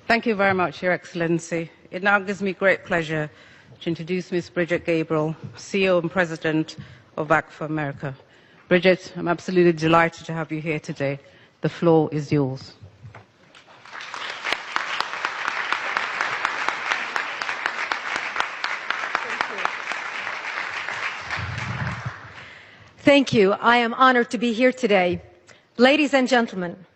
Thank you very much, Your Excellency. It now gives me great pleasure to introduce Ms. Bridget Gabriel, CEO and President of Act for America. Bridget, I'm absolutely delighted to have you here today. The floor is yours. Thank you. I am honored to be here today. Ladies and gentlemen,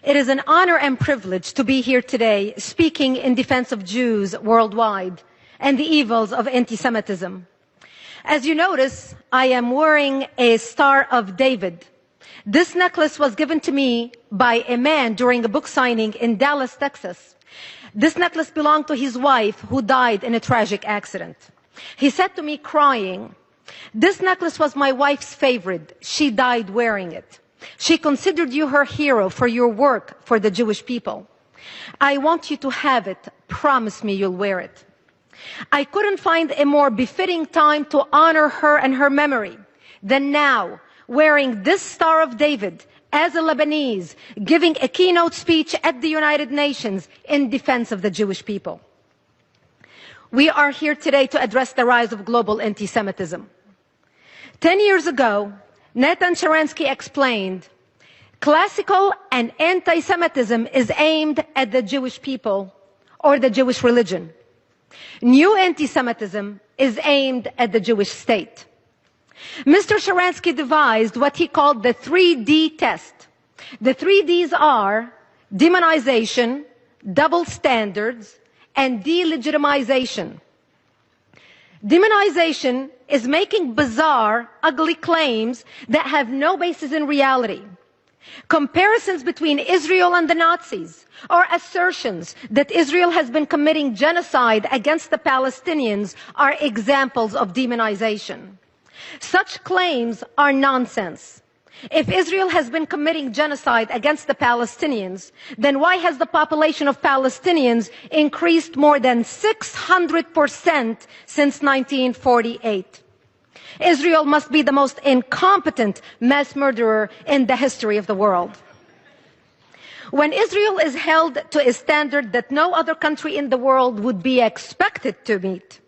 it is an honor and privilege to be here today speaking in defense of Jews worldwide and the evils of anti-Semitism. As you notice, I am wearing a Star of David. This necklace was given to me by a man during a book signing in Dallas, Texas. This necklace belonged to his wife, who died in a tragic accident. He said to me, crying, "This necklace was my wife's favorite. She died wearing it. She considered you her hero for your work for the Jewish people. I want you to have it. Promise me you'll wear it." I couldn't find a more befitting time to honor her and her memory than now, wearing this Star of David as a Lebanese, giving a keynote speech at the United Nations in defense of the Jewish people. We are here today to address the rise of global anti-Semitism. 10 years ago, Nathan Sharansky explained, classical and anti-Semitism is aimed at the Jewish people or the Jewish religion. New anti-Semitism is aimed at the Jewish state. Mr. Sharansky devised what he called the 3D test. The 3Ds are demonization, double standards, and delegitimization. Demonization is making bizarre, ugly claims that have no basis in reality. Comparisons between Israel and the Nazis, or assertions that Israel has been committing genocide against the Palestinians, are examples of demonization. Such claims are nonsense. If Israel has been committing genocide against the Palestinians, then why has the population of Palestinians increased more than 600% since 1948? Israel must be the most incompetent mass murderer in the history of the world. When Israel is held to a standard that no other country in the world would be expected to meet,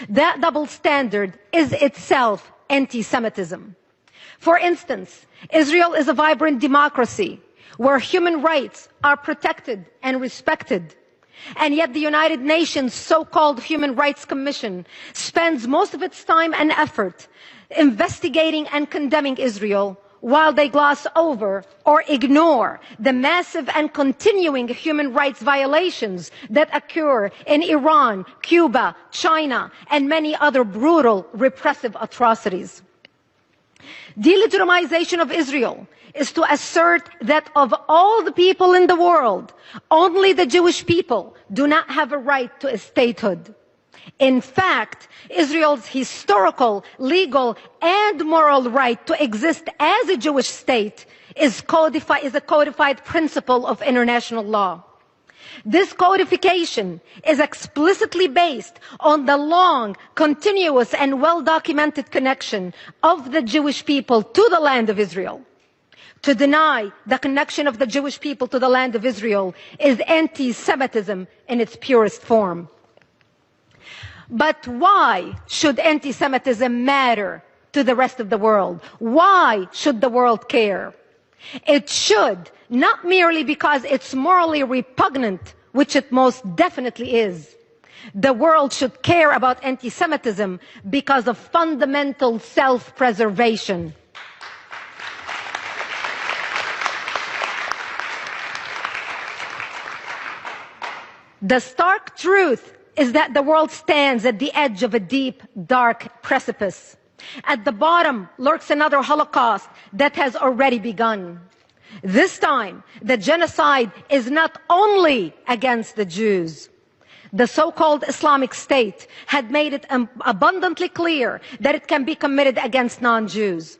that double standard is itself anti-Semitism. For instance, Israel is a vibrant democracy where human rights are protected and respected. And yet the United Nations so-called Human Rights Commission spends most of its time and effort investigating and condemning Israel, while they gloss over or ignore the massive and continuing human rights violations that occur in Iran, Cuba, China, and many other brutal repressive atrocities. Delegitimization of Israel is to assert that of all the people in the world, only the Jewish people do not have a right to a statehood. In fact, Israel's historical, legal, and moral right to exist as a Jewish state is a codified principle of international law. This codification is explicitly based on the long, continuous, and well-documented connection of the Jewish people to the land of Israel. To deny the connection of the Jewish people to the land of Israel is anti-Semitism in its purest form. But why should anti-Semitism matter to the rest of the world? Why should the world care? It should, not merely because it's morally repugnant, which it most definitely is. The world should care about anti-Semitism because of fundamental self-preservation. The stark truth is that the world stands at the edge of a deep, dark precipice. At the bottom lurks another Holocaust that has already begun. This time, the genocide is not only against the Jews. The so-called Islamic State had made it abundantly clear that it can be committed against non-Jews.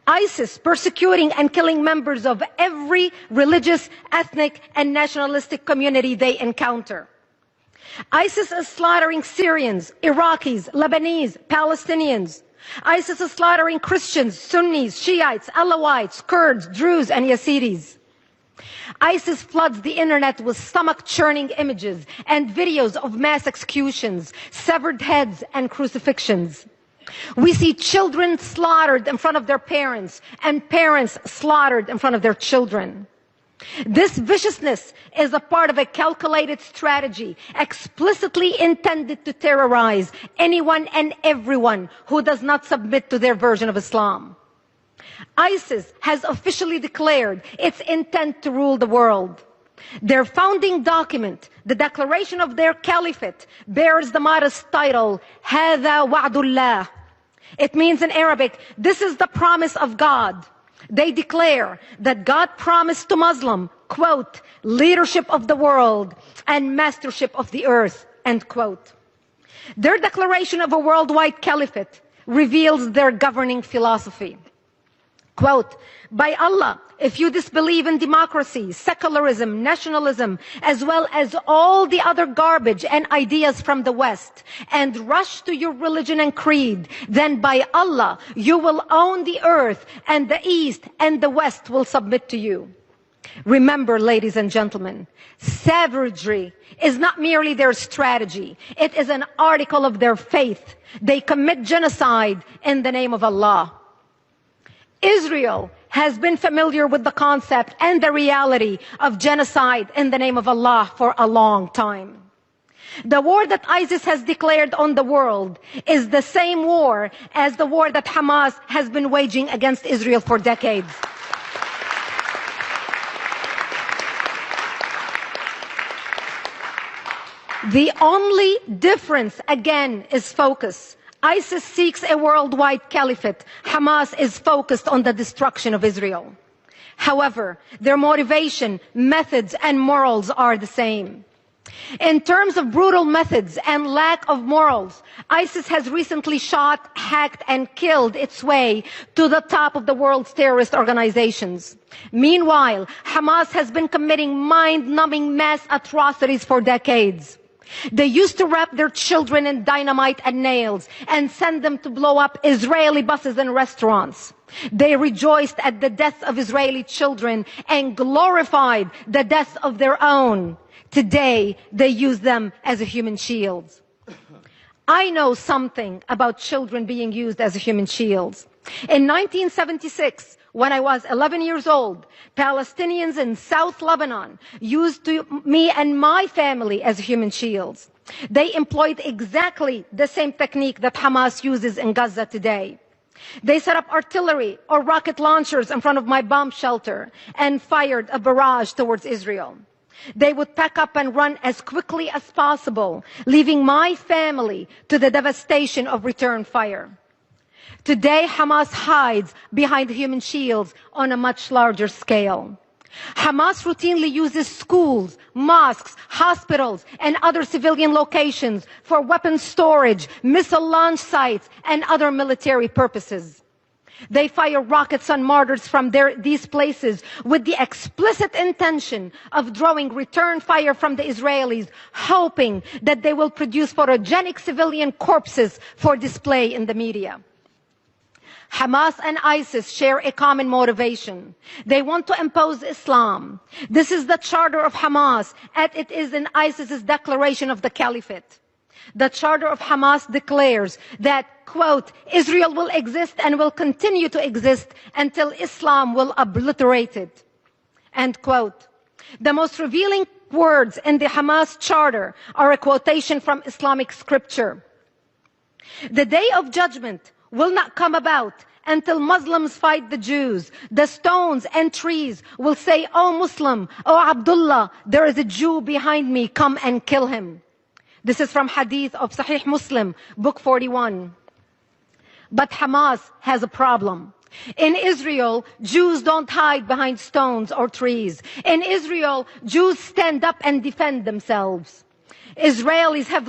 ISIS persecuting and killing members of every religious, ethnic, and nationalistic community they encounter. ISIS is slaughtering Syrians, Iraqis, Lebanese, Palestinians. ISIS is slaughtering Christians, Sunnis, Shiites, Alawites, Kurds, Druze, and Yazidis. ISIS floods the internet with stomach-churning images and videos of mass executions, severed heads, and crucifixions. We see children slaughtered in front of their parents and parents slaughtered in front of their children. This viciousness is a part of a calculated strategy explicitly intended to terrorize anyone and everyone who does not submit to their version of Islam. ISIS has officially declared its intent to rule the world. Their founding document, the declaration of their caliphate, bears the modest title, هَذَا وَعْدُ اللَّهِ. It means in Arabic, this is the promise of God. They declare that God promised to Muslim, quote, leadership of the world and mastership of the earth, end quote. Their declaration of a worldwide caliphate reveals their governing philosophy. Quote, by Allah, if you disbelieve in democracy, secularism, nationalism, as well as all the other garbage and ideas from the West, and rush to your religion and creed, then by Allah, you will own the earth, and the East and the West will submit to you. Remember, ladies and gentlemen, savagery is not merely their strategy. It is an article of their faith. They commit genocide in the name of Allah. Israel has been familiar with the concept and the reality of genocide in the name of Allah for a long time. The war that ISIS has declared on the world is the same war as the war that Hamas has been waging against Israel for decades. The only difference, again, is focus. ISIS seeks a worldwide caliphate. Hamas is focused on the destruction of Israel. However, their motivation, methods, and morals are the same. In terms of brutal methods and lack of morals, ISIS has recently shot, hacked, and killed its way to the top of the world's terrorist organizations. Meanwhile, Hamas has been committing mind-numbing mass atrocities for decades. They used to wrap their children in dynamite and nails and send them to blow up Israeli buses and restaurants. They rejoiced at the deaths of Israeli children and glorified the deaths of their own. Today, they use them as a human shields. I know something about children being used as human shields. In 1976, when I was 11 years old, Palestinians in South Lebanon used me and my family as human shields. They employed exactly the same technique that Hamas uses in Gaza today. They set up artillery or rocket launchers in front of my bomb shelter and fired a barrage towards Israel. They would pack up and run as quickly as possible, leaving my family to the devastation of return fire. Today, Hamas hides behind human shields on a much larger scale. Hamas routinely uses schools, mosques, hospitals, and other civilian locations for weapons storage, missile launch sites, and other military purposes. They fire rockets on mortars from these places with the explicit intention of drawing return fire from the Israelis, hoping that they will produce photogenic civilian corpses for display in the media. Hamas and ISIS share a common motivation. They want to impose Islam. This is the charter of Hamas, as it is in ISIS's declaration of the caliphate. The charter of Hamas declares that, quote, Israel will exist and will continue to exist until Islam will obliterate it, end quote. The most revealing words in the Hamas charter are a quotation from Islamic scripture. The day of judgment will not come about until Muslims fight the Jews. The stones and trees will say, "O Muslim, O Abdullah, there is a Jew behind me, come and kill him." This is from Hadith of Sahih Muslim, book 41. But Hamas has a problem. In Israel, Jews don't hide behind stones or trees. In Israel, Jews stand up and defend themselves. Israelis have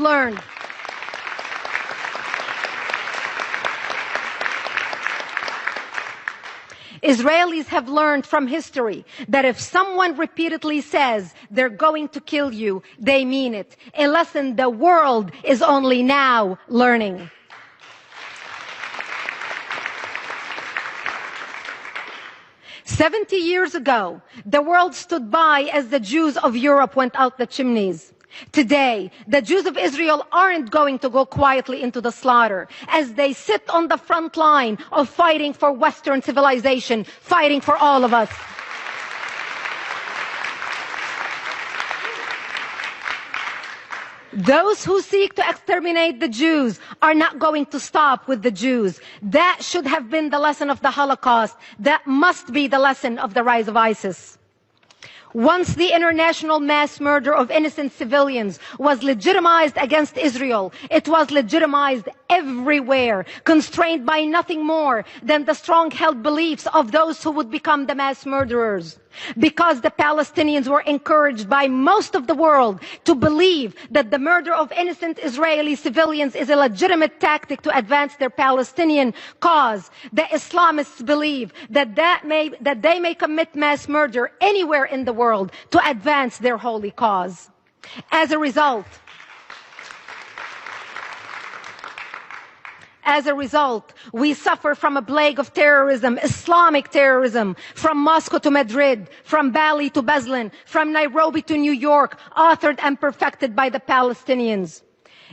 learned from history that if someone repeatedly says they're going to kill you, they mean it. A lesson the world is only now learning. 70 years ago, the world stood by as the Jews of Europe went out the chimneys. Today, the Jews of Israel aren't going to go quietly into the slaughter as they sit on the front line of fighting for Western civilization, fighting for all of us. Those who seek to exterminate the Jews are not going to stop with the Jews. That should have been the lesson of the Holocaust. That must be the lesson of the rise of ISIS. Once the international mass murder of innocent civilians was legitimized against Israel, it was legitimized everywhere, constrained by nothing more than the strong-held beliefs of those who would become the mass murderers. Because the Palestinians were encouraged by most of the world to believe that the murder of innocent Israeli civilians is a legitimate tactic to advance their Palestinian cause, the Islamists believe that they may commit mass murder anywhere in the world to advance their holy cause. As a result, we suffer from a plague of terrorism, Islamic terrorism, from Moscow to Madrid, from Bali to Beslan, from Nairobi to New York, authored and perfected by the Palestinians.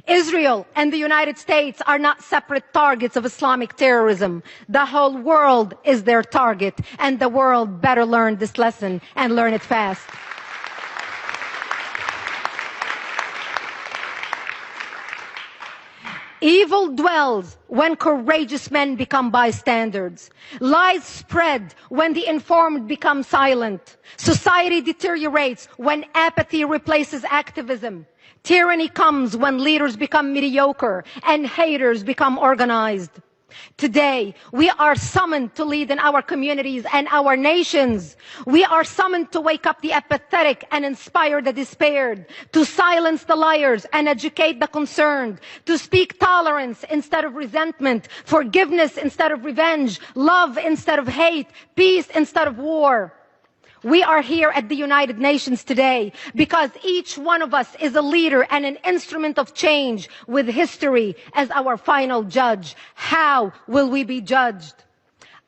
Israel and the United States are not separate targets of Islamic terrorism. The whole world is their target, and the world better learn this lesson and learn it fast. Evil dwells when courageous men become bystanders. Lies spread when the informed become silent. Society deteriorates when apathy replaces activism. Tyranny comes when leaders become mediocre and haters become organized. Today, we are summoned to lead in our communities and our nations. We are summoned to wake up the apathetic and inspire the despaired, to silence the liars and educate the concerned, to speak tolerance instead of resentment, forgiveness instead of revenge, love instead of hate, peace instead of war. We are here at the United Nations today because each one of us is a leader and an instrument of change with history as our final judge. How will we be judged?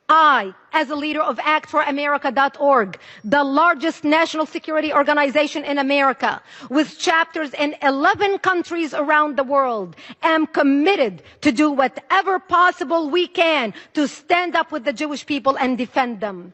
I, as a leader of ActForAmerica.org, the largest national security organization in America, with chapters in 11 countries around the world, am committed to do whatever possible we can to stand up with the Jewish people and defend them.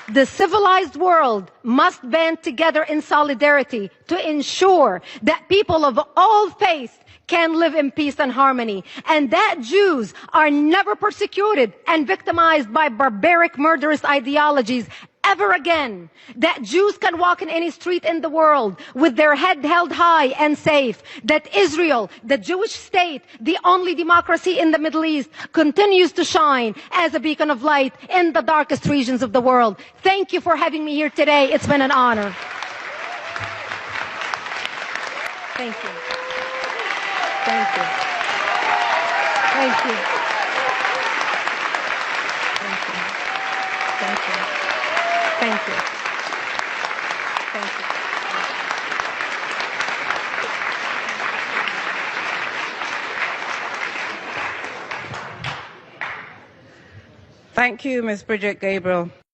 The civilized world must band together in solidarity to ensure that people of all faiths can live in peace and harmony, and that Jews are never persecuted and victimized by barbaric, murderous ideologies ever again. That Jews can walk in any street in the world with their head held high and safe. That Israel, the Jewish state, the only democracy in the Middle East, continues to shine as a beacon of light in the darkest regions of the world. Thank you for having me here today. It's been an honor. Thank you. Thank you. Thank you. Thank you. Thank you. Thank you. Thank you. Thank you, Ms. Bridget Gabriel.